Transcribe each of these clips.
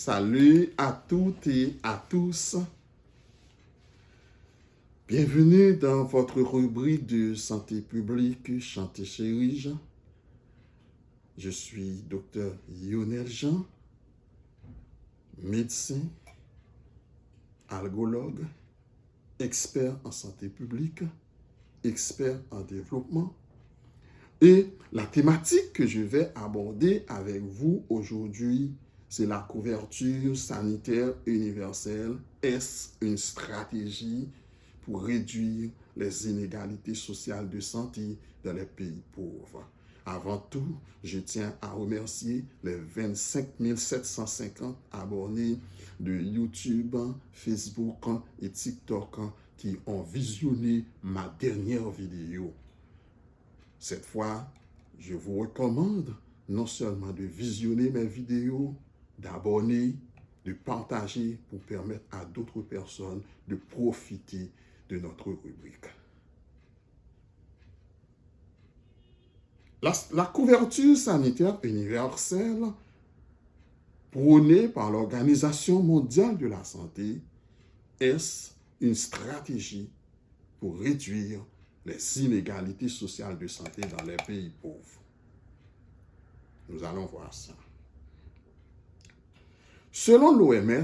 Salut à toutes et à tous. Bienvenue dans votre rubrique de santé publique Chanté Chérige. Je suis Dr Lionel Jean, médecin, algologue, expert en santé publique, expert en développement. Et la thématique que je vais aborder avec vous aujourd'hui, c'est la couverture sanitaire universelle. Est-ce une stratégie pour réduire les inégalités sociales de santé dans les pays pauvres? Avant tout, je tiens à remercier les 25 750 abonnés de YouTube, Facebook et TikTok qui ont visionné ma dernière vidéo. Cette fois, je vous recommande non seulement de visionner mes vidéos, d'abonner, de partager pour permettre à d'autres personnes de profiter de notre rubrique. La couverture sanitaire universelle prônée par l'Organisation mondiale de la santé est une stratégie pour réduire les inégalités sociales de santé dans les pays pauvres. Nous allons voir ça. Selon l'OMS,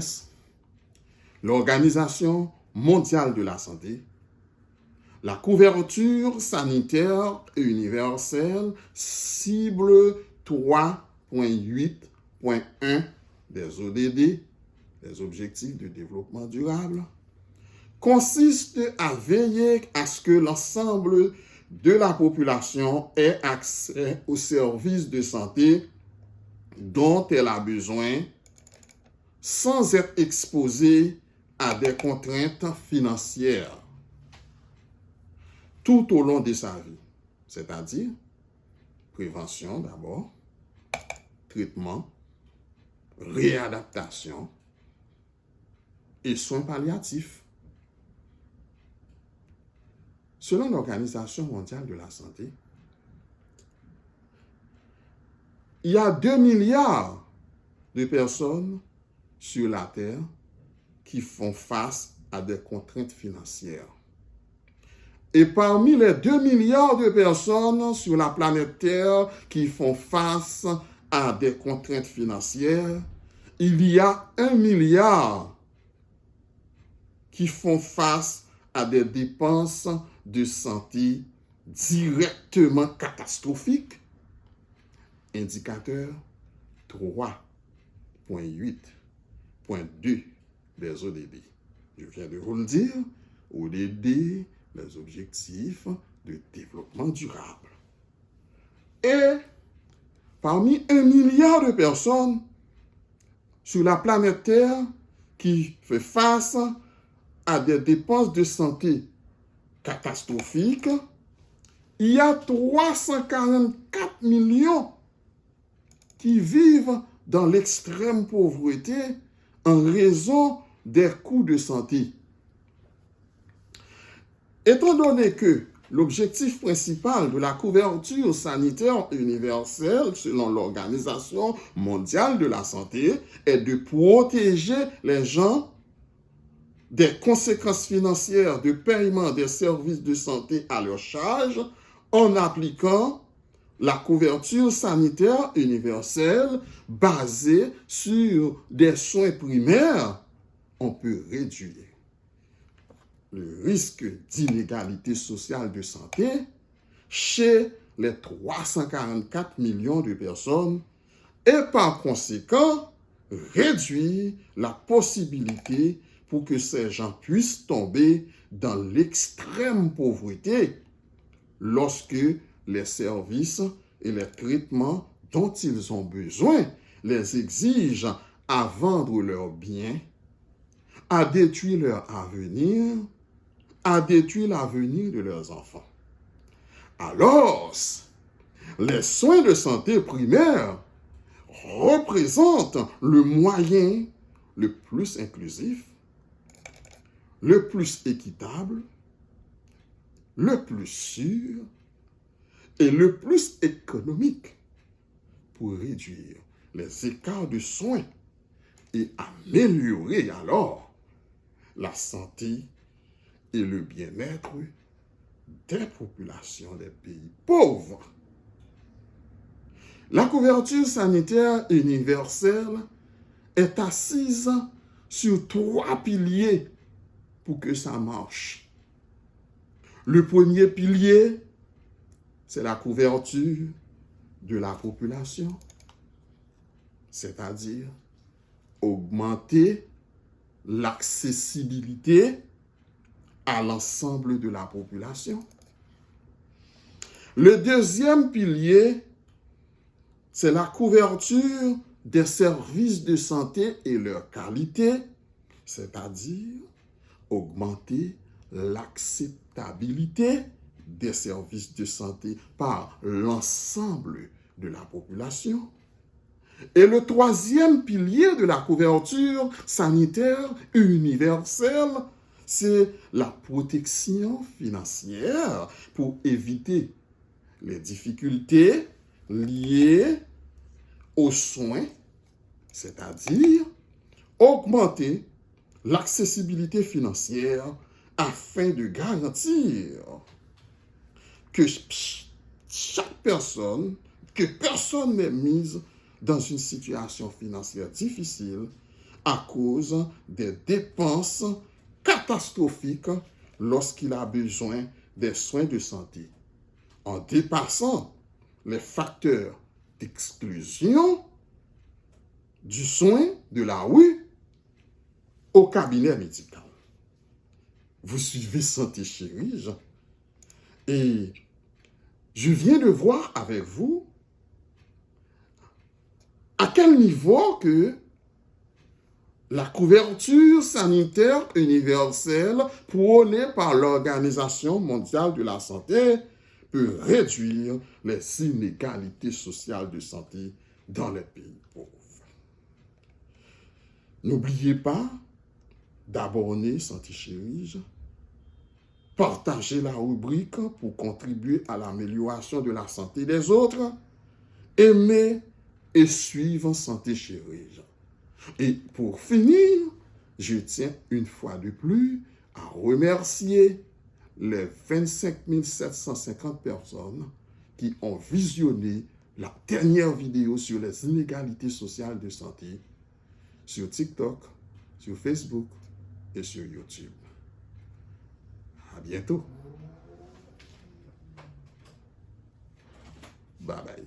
l'Organisation mondiale de la santé, la couverture sanitaire universelle cible 3.8.1 des ODD, les objectifs de développement durable, consiste à veiller à ce que l'ensemble de la population ait accès aux services de santé dont elle a besoin sans être exposée à des contraintes financières tout au long de sa vie, c'est-à-dire prévention d'abord, traitement, réadaptation et soins palliatifs. Selon l'Organisation mondiale de la santé, il y a 2 milliards de personnes sur la Terre qui font face à des contraintes financières. Et parmi les 2 milliards de personnes sur la planète Terre qui font face à des contraintes financières, il y a 1 milliard qui font face à des dépenses de santé directement catastrophiques. Indicateur 3.8.2 des ODD. Je viens de vous le dire, ODD, les objectifs de développement durable. Et parmi 1 milliard de personnes sur la planète Terre qui fait face à des dépenses de santé catastrophiques, il y a 344 millions qui vivent dans l'extrême pauvreté en raison des coûts de santé. Étant donné que l'objectif principal de la couverture sanitaire universelle, selon l'Organisation mondiale de la santé, est de protéger les gens des conséquences financières de paiement des services de santé à leur charge, en appliquant la couverture sanitaire universelle basée sur des soins primaires, on peut réduire le risque d'inégalité sociale de santé chez les 344 millions de personnes et par conséquent réduire la possibilité pour que ces gens puissent tomber dans l'extrême pauvreté lorsque les services et les traitements dont ils ont besoin les exigent à vendre leurs biens, à détruire leur avenir, à détruire l'avenir de leurs enfants. Alors, les soins de santé primaires représentent le moyen le plus inclusif, le plus équitable, le plus sûr et le plus économique pour réduire les écarts de soins et améliorer alors la santé et le bien-être des populations des pays pauvres. La couverture sanitaire universelle est assise sur 3 piliers pour que ça marche. Le premier pilier, c'est la couverture de la population, c'est-à-dire augmenter l'accessibilité à l'ensemble de la population. Le deuxième pilier, c'est la couverture des services de santé et leur qualité, c'est-à-dire augmenter l'acceptabilité des services de santé par l'ensemble de la population. Et le troisième pilier de la couverture sanitaire universelle, c'est la protection financière pour éviter les difficultés liées aux soins, c'est-à-dire augmenter l'accessibilité financière afin de garantir que personne n'est mise dans une situation financière difficile à cause des dépenses catastrophiques lorsqu'il a besoin des soins de santé, en dépassant les facteurs d'exclusion du soin de la rue au cabinet médical. Vous suivez Santé Chérie, Jean. Et je viens de voir avec vous à quel niveau que la couverture sanitaire universelle prônée par l'Organisation mondiale de la santé peut réduire les inégalités sociales de santé dans les pays pauvres. N'oubliez pas d'abonner Santé Chérie, partager la rubrique pour contribuer à l'amélioration de la santé des autres, aimer et suivre Santé Chérie. Et pour finir, je tiens une fois de plus à remercier les 25 750 personnes qui ont visionné la dernière vidéo sur les inégalités sociales de santé sur TikTok, sur Facebook et sur YouTube. À bientôt. Bye bye.